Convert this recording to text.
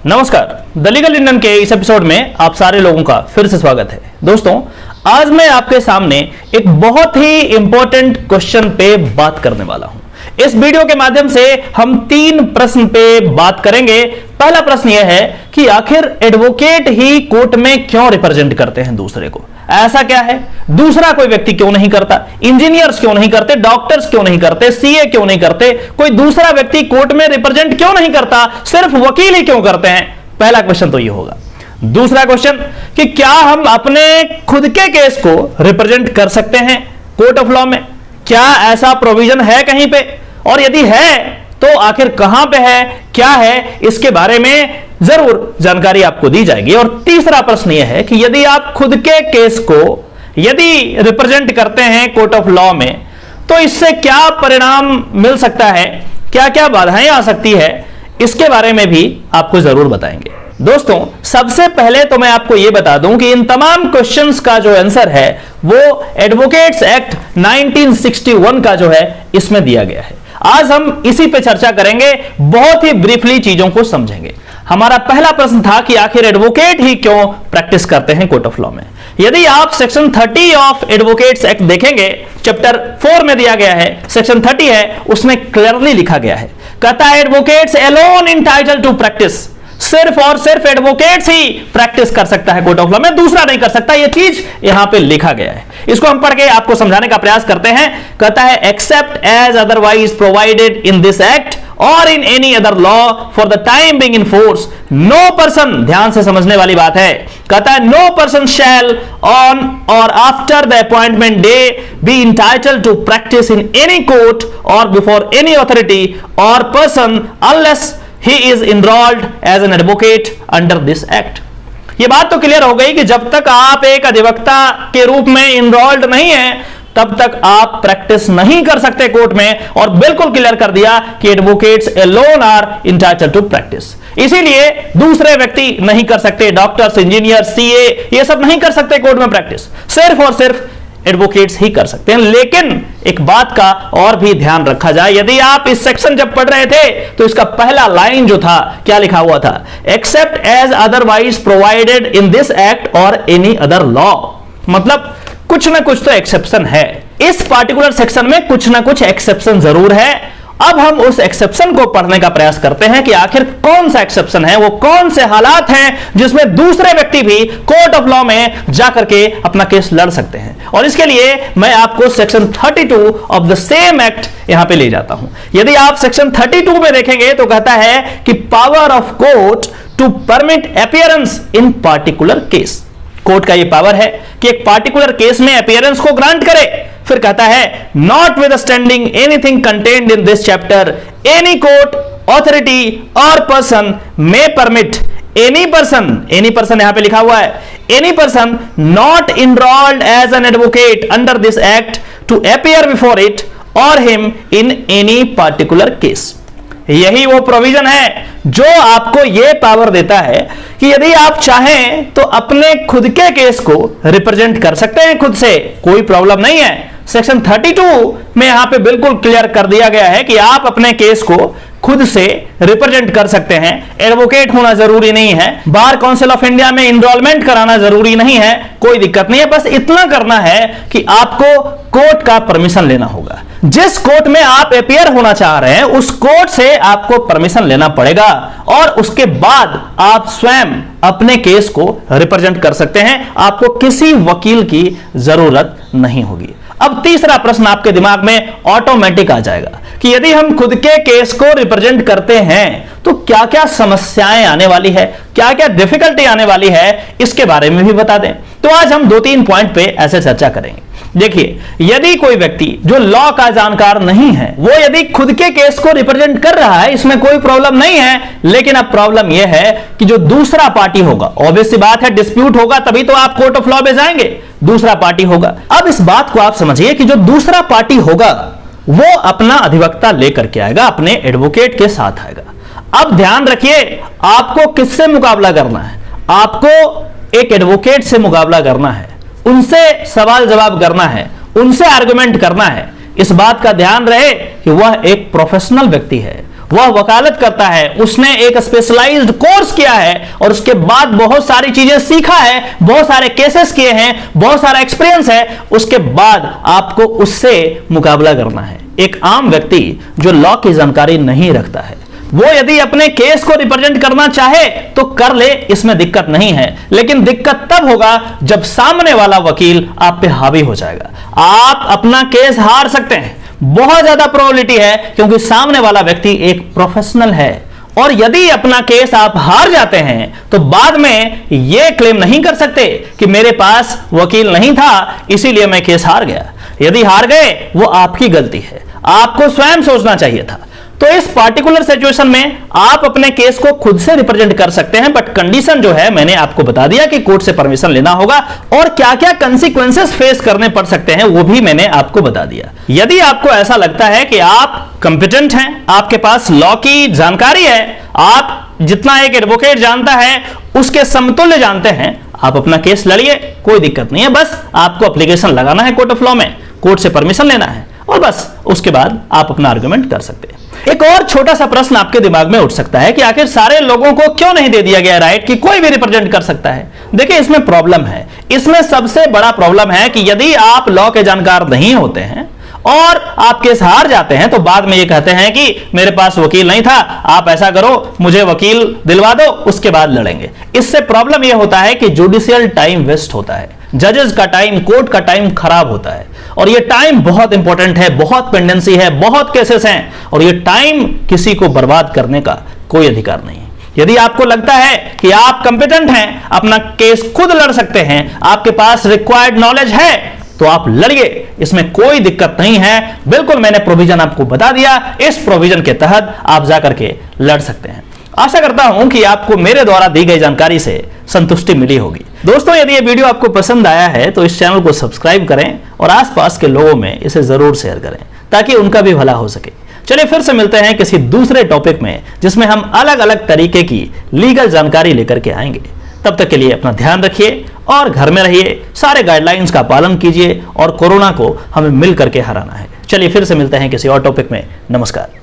नमस्कार, the legal Indian के इस एपिसोड में आप सारे लोगों का फिर से स्वागत है। दोस्तों, आज मैं आपके सामने एक बहुत ही इंपॉर्टेंट क्वेश्चन पे बात करने वाला हूं। इस वीडियो के माध्यम से हम 3 प्रश्न पे बात करेंगे। पहला प्रश्न यह है कि आखिर एडवोकेट ही कोर्ट में क्यों रिप्रेजेंट करते हैं दूसरे को? ऐसा क्या है? दूसरा कोई व्यक्ति क्यों नहीं करता? इंजीनियर्स क्यों नहीं करते? डॉक्टर्स क्यों नहीं करते? सीए क्यों नहीं करते? कोई दूसरा व्यक्ति कोर्ट में रिप्रेजेंट क्यों नहीं करता? सिर्फ वकील ही क्यों करते हैं? पहला क्वेश्चन तो ये होगा। दूसरा क्वेश्चन कि क्या हम अपने खुद के केस को रिप्रेजेंट कर सकते हैं कोर्ट ऑफ लॉ में? क्या ऐसा प्रोविजन है कहीं पे? और यदि है तो आखिर कहां पे है, क्या है, इसके बारे में जरूर जानकारी आपको दी जाएगी। और तीसरा प्रश्न यह है कि यदि आप खुद के केस को यदि रिप्रेजेंट करते हैं कोर्ट ऑफ लॉ में, तो इससे क्या परिणाम मिल सकता है, क्या क्या बाधाएं आ सकती है, इसके बारे में भी आपको जरूर बताएंगे। दोस्तों, सबसे पहले तो मैं आपको यह बता दूं कि इन तमाम क्वेश्चंस का जो आंसर है वो एडवोकेट्स एक्ट 1961 का जो है इसमें दिया गया है। आज हम इसी पे चर्चा करेंगे, बहुत ही ब्रीफली चीजों को समझेंगे। हमारा पहला प्रश्न था कि आखिर एडवोकेट ही क्यों प्रैक्टिस करते हैं कोर्ट ऑफ लॉ में। यदि आप सेक्शन 30 ऑफ एडवोकेट्स एक्ट देखेंगे, चैप्टर 4 में दिया गया है, सेक्शन 30 है, उसमें क्लियरली लिखा गया है, कहता है advocates alone entitled to practice. सिर्फ और सिर्फ एडवोकेट्स ही प्रैक्टिस कर सकता है कोर्ट ऑफ लॉ में, दूसरा नहीं कर सकता। यह चीज यहां पे लिखा गया है। इसको हम पढ़ के आपको समझाने का प्रयास करते हैं। कहता है except as otherwise provided in this act or in any other law for the time being in force, no person, ध्यान से समझने वाली बात है, कहता है no person shall on or after the appointment day be entitled to practise in any court or before any authority or person unless he is enrolled as an advocate under this act। ये बात तो clear हो गई कि जब तक आप एक अधिवक्ता के रूप में इनरोल्ड नहीं है, तब तक आप प्रैक्टिस नहीं कर सकते कोर्ट में। और बिल्कुल क्लियर कर दिया कि advocates alone are entitled to practice. इसीलिए दूसरे व्यक्ति नहीं कर सकते, डॉक्टर्स, इंजीनियर, सीए, ये सब नहीं कर सकते कोर्ट में प्रैक्टिस, सिर्फ और सिर्फ एडवोकेट्स ही कर सकते हैं। लेकिन एक बात का और भी ध्यान रखा जाए, यदि आप इस सेक्शन जब पढ़ रहे थे तो इसका पहला लाइन जो था, क्या लिखा हुआ था? Except as otherwise provided in this act और एनी अदर लॉ। मतलब कुछ ना कुछ तो एक्सेप्शन है, इस पार्टिकुलर सेक्शन में कुछ ना कुछ एक्सेप्शन जरूर है। अब हम उस एक्सेप्शन को पढ़ने का प्रयास करते हैं कि आखिर कौन सा एक्सेप्शन है, वो कौन से हालात हैं जिसमें दूसरे व्यक्ति भी कोर्ट ऑफ लॉ में जाकर के अपना केस लड़ सकते हैं। और इसके लिए मैं आपको section 32 of the same act यहां पे ले जाता हूं। यदि आप सेक्शन 32 में देखेंगे तो कहता है कि power of court to permit appearance in particular case. Court का यह पावर है कि एक पार्टिकुलर केस में अपीयरेंस को ग्रांट करे। फिर कहता है notwithstanding anything contained in this chapter any court authority or person may permit any person यहां पे लिखा हुआ है, any person not enrolled as an advocate under this act to appear before it or him in any particular case. यही वो provision है जो आपको यह पावर देता है कि यदि आप चाहें तो अपने खुद के केस को रिप्रेजेंट कर सकते हैं खुद से, कोई प्रॉब्लम नहीं है। सेक्शन 32 में यहां पे बिल्कुल क्लियर कर दिया गया है कि आप अपने केस को खुद से रिप्रेजेंट कर सकते हैं। एडवोकेट होना जरूरी नहीं है, बार काउंसिल ऑफ इंडिया में इनरोलमेंट कराना जरूरी नहीं है, कोई दिक्कत नहीं है। बस इतना करना है कि आपको कोर्ट का परमिशन लेना होगा। जिस कोर्ट में आप अपीयर होना चाह रहे हैं उस कोर्ट से आपको परमिशन लेना पड़ेगा और उसके बाद आप स्वयं अपने केस को रिप्रेजेंट कर सकते हैं। आपको किसी वकील की जरूरत नहीं होगी। अब तीसरा प्रश्न आपके दिमाग में ऑटोमेटिक आ जाएगा कि यदि हम खुद के केस को रिप्रेजेंट करते हैं तो क्या क्या समस्याएं आने वाली है, क्या क्या डिफिकल्टी आने वाली है, इसके बारे में भी बता दें। तो आज हम 2-3 पॉइंट पे ऐसे चर्चा करेंगे। देखिए, यदि कोई व्यक्ति जो लॉ का जानकार नहीं है वो यदि खुद के केस को रिप्रेजेंट कर रहा है, इसमें कोई प्रॉब्लम नहीं है। लेकिन अब प्रॉब्लम यह है कि जो दूसरा पार्टी होगा, ऑब्वियस सी बात है, डिस्प्यूट होगा तभी तो आप कोर्ट ऑफ लॉ में जाएंगे, दूसरा पार्टी होगा। अब इस बात को आप समझिए कि जो दूसरा पार्टी होगा वो अपना अधिवक्ता लेकर के आएगा, अपने एडवोकेट के साथ आएगा। अब ध्यान रखिए, आपको किससे मुकाबला करना है? आपको एक एडवोकेट से मुकाबला करना है, उनसे सवाल जवाब करना है, उनसे आर्गुमेंट करना है। इस बात का ध्यान रहे कि वह एक प्रोफेशनल व्यक्ति है, वह वकालत करता है, उसने एक स्पेशलाइज्ड कोर्स किया है और उसके बाद बहुत सारी चीजें सीखा है, बहुत सारे केसेस किए हैं, बहुत सारा एक्सपीरियंस है, उसके बाद आपको उससे मुकाबला करना है। एक आम व्यक्ति जो लॉ की जानकारी नहीं रखता है, वो यदि अपने केस को रिप्रेजेंट करना चाहे तो कर ले, इसमें दिक्कत नहीं है, लेकिन दिक्कत तब होगा जब सामने वाला वकील आप पे हावी हो जाएगा। आप अपना केस हार सकते हैं, बहुत ज्यादा प्रोबेबिलिटी है, क्योंकि सामने वाला व्यक्ति एक प्रोफेशनल है। और यदि अपना केस आप हार जाते हैं तो बाद में यह क्लेम नहीं कर सकते कि मेरे पास वकील नहीं था इसीलिए मैं केस हार गया। यदि हार गए वो आपकी गलती है, आपको स्वयं सोचना चाहिए था। तो इस पार्टिकुलर सिचुएशन में आप अपने केस को खुद से रिप्रेजेंट कर सकते हैं, बट कंडीशन जो है मैंने आपको बता दिया कि कोर्ट से परमिशन लेना होगा और क्या क्या कंसीक्वेंसेस फेस करने पड़ सकते हैं वो भी मैंने आपको बता दिया। यदि आपको ऐसा लगता है कि आप कंपिटेंट हैं, आपके पास लॉ की जानकारी है, आप जितना एक एडवोकेट जानता है उसके समतुल्य जानते हैं, आप अपना केस लड़िए, कोई दिक्कत नहीं है। बस आपको एप्लीकेशन लगाना है कोर्ट ऑफ लॉ में, कोर्ट से परमिशन लेना है और बस उसके बाद आप अपना आर्गुमेंट कर सकते हैं। एक और छोटा सा प्रश्न आपके दिमाग में उठ सकता है कि आखिर सारे लोगों को क्यों नहीं दे दिया गया राइट कि कोई भी रिप्रेजेंट कर सकता है। देखिए इसमें प्रॉब्लम है, इसमें सबसे बड़ा प्रॉब्लम है कि यदि आप लॉ के जानकार नहीं होते हैं और आप केस हार जाते हैं तो बाद में ये कहते हैं कि मेरे पास वकील नहीं था, आप ऐसा करो मुझे वकील दिलवा दो उसके बाद लड़ेंगे। इससे प्रॉब्लम यह होता है कि जुडिशियल टाइम वेस्ट होता है, जजेस का टाइम, कोर्ट का टाइम खराब होता है और यह टाइम बहुत इंपॉर्टेंट है, बहुत पेंडेंसी है, बहुत केसेस हैं और यह टाइम किसी को बर्बाद करने का कोई अधिकार नहीं है। यदि आपको लगता है कि आप कंपिटेंट हैं, अपना केस खुद लड़ सकते हैं, आपके पास रिक्वायर्ड नॉलेज है तो आप लड़िए, इसमें कोई दिक्कत नहीं है। बिल्कुल मैंने प्रोविजन आपको बता दिया, इस प्रोविजन के तहत आप जाकर के लड़ सकते हैं। आशा करता हूं कि आपको मेरे द्वारा दी गई जानकारी से संतुष्टि मिली होगी। दोस्तों यदि ये वीडियो आपको पसंद आया है तो इस चैनल को सब्सक्राइब करें और आसपास के लोगों में इसे जरूर शेयर करें ताकि उनका भी भला हो सके। चलिए फिर से मिलते हैं किसी दूसरे टॉपिक में जिसमें हम अलग अलग तरीके की लीगल जानकारी लेकर के आएंगे। तब तक के लिए अपना ध्यान रखिए और घर में रहिए, सारे गाइडलाइंस का पालन कीजिए और कोरोना को हमें मिल करके हराना है। चलिए फिर से मिलते हैं किसी और टॉपिक में। नमस्कार।